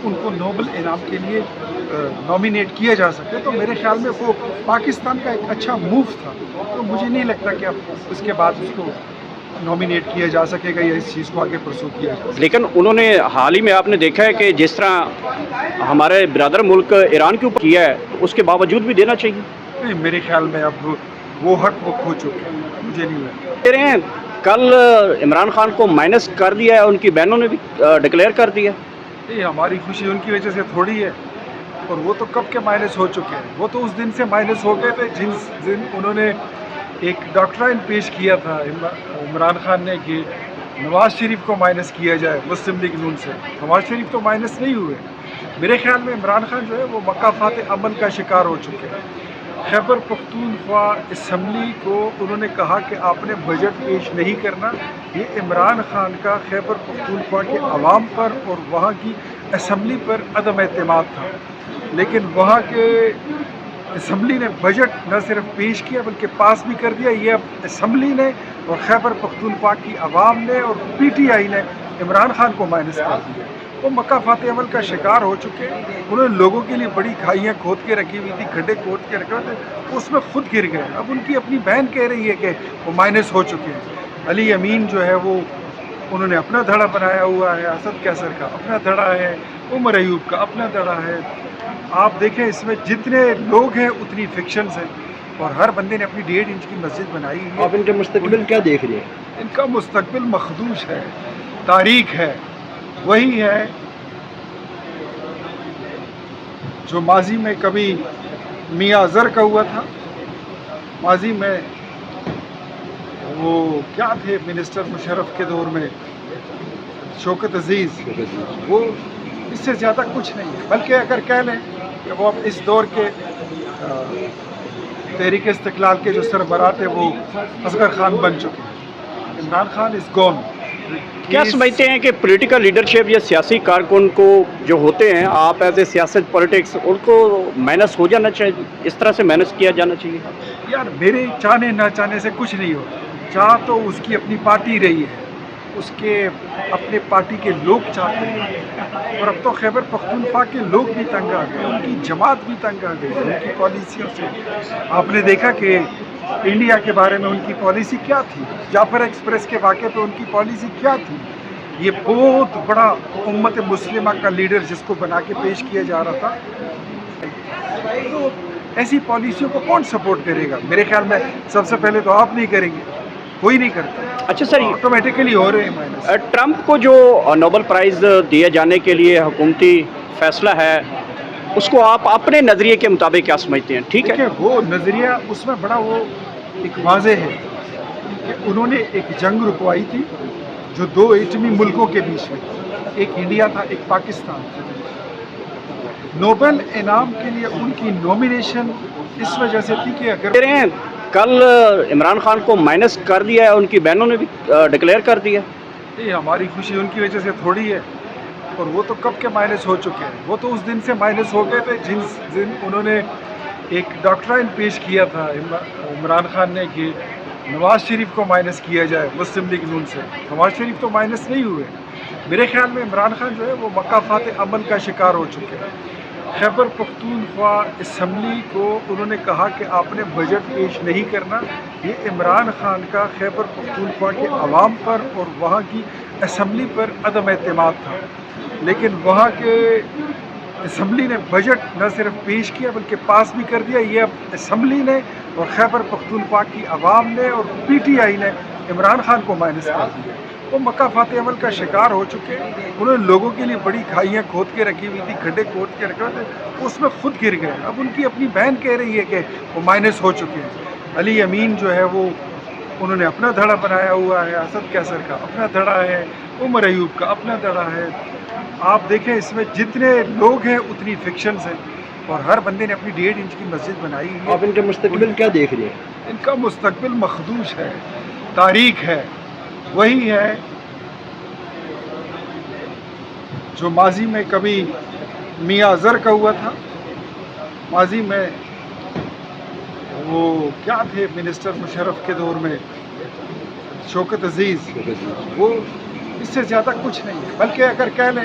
ان کو نوبل انعام کے لیے نامینیٹ کیا جا سکے تو میرے خیال میں وہ پاکستان کا ایک اچھا موو تھا. تو مجھے نہیں لگتا کہ اب اس کے بعد اس کو نامینیٹ کیا جا سکے گا یا اس چیز کو آگے پرسو کیا جا سکے. لیکن انہوں نے حال ہی میں آپ نے دیکھا ہے کہ جس طرح ہمارے برادر ملک ایران کے اوپر کیا ہے اس کے باوجود بھی دینا چاہیے. نہیں، میرے خیال میں اب وہ حق وہ کھو چکے ہیں. مجھے نہیں لگتا. کہہ رہے ہیں کل عمران خان کو مائنس کر دیا ہے، ان کی بہنوں نے بھی ڈکلیئر کر دیا. یہ ہماری خوشی ان کی وجہ سے تھوڑی ہے، اور وہ تو کب کے مائنس ہو چکے ہیں. وہ تو اس دن سے مائنس ہو گئے تھے جس دن انہوں نے ایک ڈاکٹرائن پیش کیا تھا عمران خان نے کہ نواز شریف کو مائنس کیا جائے مسلم لیگ نون سے. نواز شریف تو مائنس نہیں ہوئے. میرے خیال میں عمران خان جو ہے وہ مقافات عمل کا شکار ہو چکے ہیں. خیبر پختونخوا اسمبلی کو انہوں نے کہا کہ آپ نے بجٹ پیش نہیں کرنا. یہ عمران خان کا خیبر پختونخوا کے عوام پر اور وہاں کی اسمبلی پر عدم اعتماد تھا. لیکن وہاں کے اسمبلی نے بجٹ نہ صرف پیش کیا بلکہ پاس بھی کر دیا. یہ اب اسمبلی نے اور خیبر پختونخوا کی عوام نے اور پی ٹی آئی نے عمران خان کو مائنس کر دیا. وہ مقافات عمل کا شکار ہو چکے. انہوں نے لوگوں کے لیے بڑی کھائیاں کھود کے رکھی ہوئی تھی، کھڈے کھود کے رکھے ہوئے تھے، اس میں خود گر گئے. اب ان کی اپنی بہن کہہ رہی ہے کہ وہ مائنس ہو چکے ہیں. علی امین جو ہے وہ انہوں نے اپنا دھڑا بنایا ہوا ہے، اسد کیسر کا اپنا دھڑا ہے، عمر ایوب کا اپنا دھڑا ہے. آپ دیکھیں اس میں جتنے لوگ ہیں اتنی فکشنز ہیں، اور ہر بندے نے اپنی 1.5 انچ کی مسجد بنائی ہے. آپ ان کے مستقبل کیا دیکھ رہے ہیں؟ ان کا مستقبل مخدوش ہے. تاریخ ہے، وہی ہے جو ماضی میں کبھی میاں اظہر کا ہوا تھا. ماضی میں وہ کیا تھے منسٹر مشرف کے دور میں، شوکت عزیز. وہ اس سے زیادہ کچھ نہیں ہے. بلکہ اگر کہہ لیں کہ وہ اب اس دور کے تحریک استقلال کے جو سربراہ تھے وہ اصغر خان بن چکے ہیں. عمران خان از گون. کیا سمجھتے ہیں کہ پولیٹیکل لیڈرشپ یا سیاسی کارکن کو جو ہوتے ہیں، آپ ایز اے سیاست پولیٹکس، ان کو مائنس ہو جانا چاہیے، اس طرح سے مائنس کیا جانا چاہیے؟ یار میرے چاہنے نہ چاہنے سے کچھ نہیں ہوتا. چاہ تو اس کی اپنی پارٹی رہی ہے، اس کے اپنے پارٹی کے لوگ چاہتے ہیں. اور اب تو خیبر پختونخوا کے لوگ بھی تنگ آ گئے، ان کی جماعت بھی تنگ آ گئی ان کی پالیسیوں سے. آپ نے دیکھا کہ انڈیا کے بارے میں ان کی پالیسی کیا تھی، جعفر ایکسپریس کے واقعے پہ ان کی پالیسی کیا تھی. یہ بہت بڑا امت مسلمہ کا لیڈر جس کو بنا کے پیش کیا جا رہا تھا. تو ایسی پالیسیوں کو کون سپورٹ کرے گا؟ میرے خیال میں سب سے پہلے تو آپ نہیں کریں گے، کوئی نہیں کرتا. اچھا سر، آٹومیٹیکلی ہو رہے ہیں مائنس. ٹرمپ کو جو نوبل پرائز دیے جانے کے لیے حکومتی فیصلہ ہے، اس کو آپ اپنے نظریے کے مطابق کیا سمجھتے ہیں؟ ٹھیک ہے، دیکھیں وہ نظریہ اس میں بڑا وہ ایک واضح ہے کہ انہوں نے ایک جنگ رکوائی تھی جو 2 ایٹمی ملکوں کے بیچ میں تھی. ایک انڈیا تھا، ایک پاکستان تھا. نوبل انعام کے لیے ان کی نومینیشن اس وجہ سے تھی کہ اگر کہہ رہے ہیں کل عمران خان کو مائنس کر دیا ہے، ان کی بہنوں نے بھی ڈکلیئر کر دیا. یہ ہماری خوشی ان کی وجہ سے تھوڑی ہے، اور وہ تو کب کے مائنس ہو چکے ہیں. وہ تو اس دن سے مائنس ہو گئے تھے جس دن انہوں نے ایک ڈاکٹرائن پیش کیا تھا عمران خان نے کہ نواز شریف کو مائنس کیا جائے مسلم لیگ نون سے. نواز شریف تو مائنس نہیں ہوئے. میرے خیال میں عمران خان جو ہے وہ مقافات عمل کا شکار ہو چکے ہیں. خیبر پختونخوا اسمبلی کو انہوں نے کہا کہ آپ نے بجٹ پیش نہیں کرنا. یہ عمران خان کا خیبر پختونخوا کے عوام پر اور وہاں کی اسمبلی پر عدم اعتماد تھا. لیکن وہاں کے اسمبلی نے بجٹ نہ صرف پیش کیا بلکہ پاس بھی کر دیا. یہ اب اسمبلی نے اور خیبر پختونخوا کی عوام نے اور پی ٹی آئی نے عمران خان کو مائنس کر دیا. وہ مقافات عمل کا شکار ہو چکے. انہوں نے لوگوں کے لیے بڑی کھائیاں کھود کے رکھی ہوئی تھی، کھڈے کھود کے رکھے ہوئے تھے، اس میں خود گر گئے. اب ان کی اپنی بہن کہہ رہی ہے کہ وہ مائنس ہو چکے ہیں. علی امین جو ہے وہ انہوں نے اپنا دھڑا بنایا ہوا ہے، اسد کیسر کا اپنا دھڑا ہے، عمر ایوب کا اپنا دھڑا ہے. آپ دیکھیں اس میں جتنے لوگ ہیں اتنی فکشنز ہیں، اور ہر بندے نے اپنی 1.5 انچ کی مسجد بنائی ہے. آپ ان کے مستقبل کیا دیکھ رہے ہیں؟ ان کا مستقبل مخدوش ہے. تاریخ ہے، وہی ہے جو ماضی میں کبھی میاں اظہر کا ہوا تھا. ماضی میں وہ کیا تھے منسٹر مشرف کے دور میں، شوکت عزیز. وہ اس سے زیادہ کچھ نہیں ہے. بلکہ اگر کہہ لیں